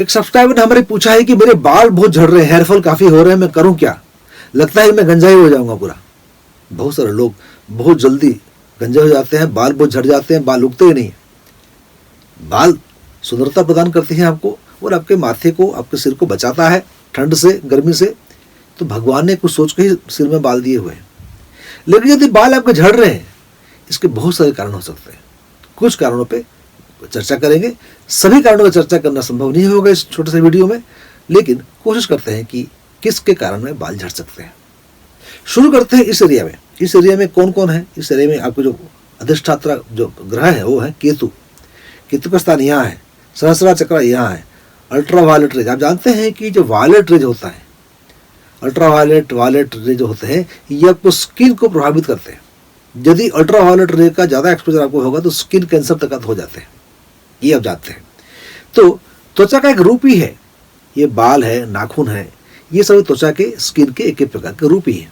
एक सब्सक्राइबर ने हमारे पूछा है कि मेरे बाल बहुत झड़ रहे हैं, हेयरफॉल काफी हो रहे हैं, मैं करूं क्या? लगता है मैं गंजाई हो जाऊंगा पूरा। बहुत सारे लोग बहुत जल्दी गंजे हो जाते हैं, बाल बहुत झड़ जाते हैं, बाल उगते ही नहीं। बाल सुंदरता प्रदान करते हैं आपको और आपके माथे को, आपके सिर को बचाता है ठंड से, गर्मी से। तो भगवान ने कुछ सोच के ही सिर में बाल दिए हुए हैं। लेकिन यदि बाल आपके झड़ रहे हैं, इसके बहुत सारे कारण हो सकते हैं। कुछ कारणों पे चर्चा करेंगे, सभी कारणों पर चर्चा करना संभव नहीं होगा इस छोटे से वीडियो में, लेकिन कोशिश करते हैं कि किसके कारण में बाल झड़ सकते हैं। शुरू करते हैं इस एरिया में। इस एरिया में कौन कौन है? इस एरिया में आपको जो अधिष्ठाता जो ग्रह है वो है केतु। केतु का स्थान यहाँ है, सहस्रा चक्र यहाँ है। अल्ट्रा वायलेट रेज, आप जानते हैं कि जो वायलेट रेज होता है, अल्ट्रा वायलेट रेज जो होते हैं, ये आपको स्किन को प्रभावित करते हैं। यदि अल्ट्रा वायलेट रे का ज़्यादा एक्सपोजर आपको होगा तो स्किन कैंसर तक हो जाते हैं, ये आप जानते हैं। तो त्वचा का एक रूप ही है, ये बाल है, नाखून है, ये सब त्वचा के, स्किन के एक एक प्रकार के रूप ही है।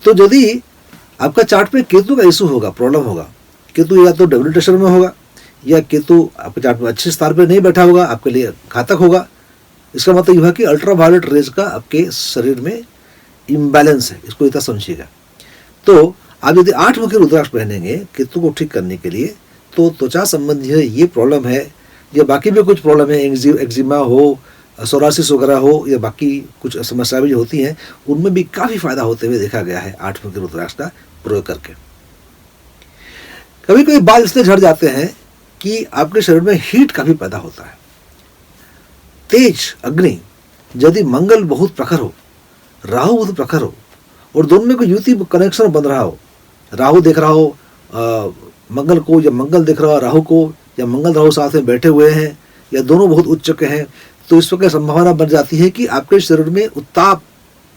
तो यदि आपका चार्ट पे केतु का इशू होगा, प्रॉब्लम होगा, केतु या तो डेबिलिटेशन में होगा या केतु आपके चार्ट में अच्छे स्थान पे नहीं बैठा होगा, आपके लिए घातक होगा। इसका मतलब यह है कि अल्ट्रा वायलेट रेज का आपके शरीर में इम्बैलेंस है, इसको इतना समझिएगा। तो आप यदि 8 मुखी रुद्राक्ष पहनेंगे केतु को ठीक करने के लिए, तो त्वचा संबंधी ये प्रॉब्लम है या बाकी भी कुछ प्रॉब्लम है, एक्जिमा हो, सोरासिस वगैरह हो या बाकी कुछ समस्या भी जो होती हैं, उनमें भी काफ़ी फायदा होते हुए देखा गया है 8 मुखी रुद्राक्ष का प्रयोग करके। कभी कभी बाल इसलिए झड़ जाते हैं कि आपके शरीर में हीट काफ़ी पैदा होता है, तेज अग्नि। यदि मंगल बहुत प्रखर हो, राहु बहुत प्रखर हो और दोनों में कोई युति कनेक्शन बन रहा हो, राहु देख रहा हो मंगल को या मंगल देख रहा हो राहु को, या मंगल राहु साथ में बैठे हुए हैं या दोनों बहुत उच्च के हैं, तो इस प्रकार संभावना बन जाती है कि आपके शरीर में उत्ताप,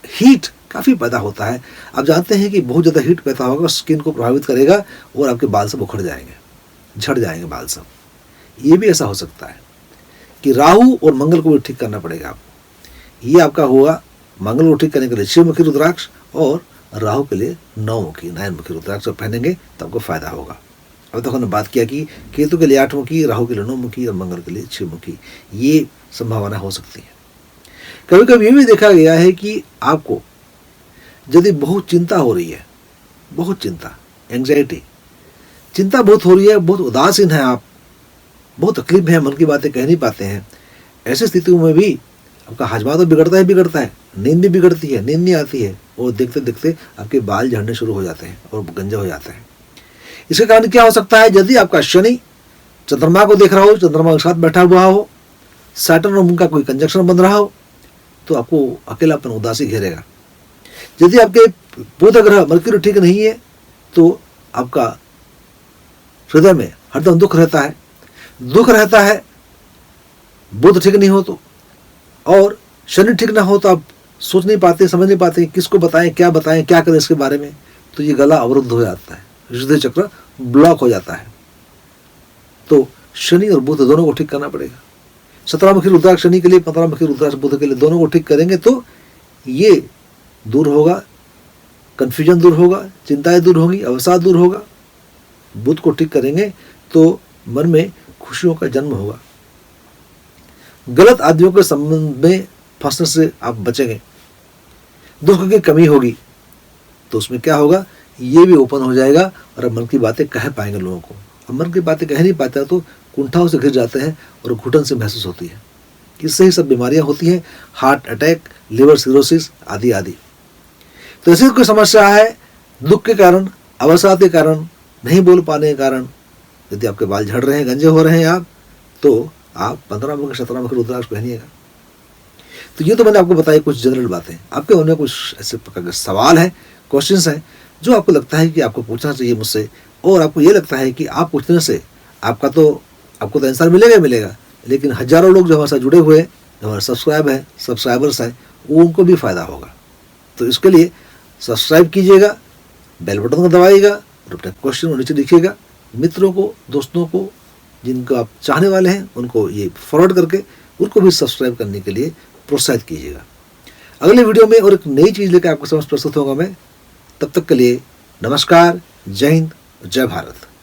हीट काफ़ी पैदा होता है। आप जानते हैं कि बहुत ज़्यादा हीट पैदा होगा, स्किन को प्रभावित करेगा और आपके बाल सब उखड़ जाएंगे, झड़ जाएंगे बाल सब। ये भी ऐसा हो सकता है कि राहु और मंगल को भी ठीक करना पड़ेगा आपको। ये आपका हुआ मंगल को ठीक करने के लिए 6 मुखी रुद्राक्ष और राहु के लिए 9 मुखी रुद्राक्ष पहनेंगे तो आपको फायदा होगा। अब तक हमने बात किया कि केतु के लिए 8 मुखी, राहु के लिए 9 मुखी और मंगल के लिए 6 मुखी, ये संभावना हो सकती है। कभी कभी ये भी देखा गया है कि आपको यदि बहुत चिंता हो रही है, बहुत चिंता, एंग्जाइटी, चिंता बहुत हो रही है, बहुत उदासीन है आप, बहुत तकलीफ में है, मन की बातें कह नहीं पाते हैं, ऐसी स्थितियों में भी आपका हाजमा तो बिगड़ता है, नींद भी बिगड़ती है, नींद नहीं आती है और देखते देखते आपके बाल झड़ने शुरू हो जाते हैं और गंजे हो जाते हैं। इसके कारण क्या हो सकता है? यदि आपका शनि चंद्रमा को देख रहा हो, चंद्रमा के साथ बैठा हुआ हो, सैटर्न और मून का कोई कंजक्शन बन रहा हो, तो आपको अकेलापन, उदासी घेरेगा। यदि आपके बुध ग्रह मर्क्यूरी ठीक नहीं है तो आपका हृदय में हरदम दुख रहता है, बुध ठीक नहीं हो तो, और शनि ठीक ना हो तो आप सोच नहीं पाते, समझ नहीं पाते किसको बताएं, क्या करें इसके बारे में, तो ये गला अवरुद्ध हो जाता है, हृदय चक्र ब्लॉक हो जाता है। तो शनि और बुध दोनों को ठीक करना पड़ेगा। 17 मुखी रुद्राक्ष शनि के लिए, 15 मुखी रुद्राक्ष बुध के लिए, दोनों को ठीक करेंगे तो ये दूर होगा, कन्फ्यूजन दूर होगा, चिंताएं दूर होंगी, अवसाद दूर होगा। बुध को ठीक करेंगे तो मन में खुशियों का जन्म होगा। गलत आदमियों के संबंध में फंसने से आप बचेंगे। दुख की कमी होगी तो उसमें क्या होगा, ये भी ओपन हो जाएगा और अब मन की बातें कह पाएंगे लोगों को। अब मन की बातें कह नहीं पाता तो कुंठाओं से घिर जाते हैं और घुटन से महसूस होती है। इससे ही सब बीमारियां होती हैं, हार्ट अटैक, लिवर सिरोसिस आदि आदि। तो ऐसी कोई समस्या है, दुख के कारण, अवसाद के कारण, नहीं बोल पाने के कारण, यदि आपके बाल झड़ रहे हैं, गंजे हो रहे हैं आप, तो आप 15 मुखी 17 मुखी रुद्राक्ष पहनिएगा। तो ये तो मैंने आपको बताई कुछ जनरल बातें। आपके मन में कुछ ऐसे प्रकार के सवाल है, क्वेश्चंस हैं जो आपको लगता है कि आपको पूछना चाहिए मुझसे, और आपको ये लगता है कि आप पूछने से आपको तो आंसर मिलेगा, लेकिन हजारों लोग जो हमारे साथ जुड़े हुए हैं, जो हमारे सब्सक्राइबर्स हैं, उनको भी फायदा होगा। तो इसके लिए सब्सक्राइब कीजिएगा, बेल बटन को दबाइएगा और अपने क्वेश्चन को नीचे लिखिएगा। मित्रों को, दोस्तों को, जिनको आप चाहने वाले हैं, उनको ये फॉरवर्ड करके उनको भी सब्सक्राइब करने के लिए प्रोत्साहित कीजिएगा। अगले वीडियो में और एक नई चीज़ लेकर आपके समक्ष प्रस्तुत होगा मैं। तब तक के लिए नमस्कार, जय हिंद, जय भारत।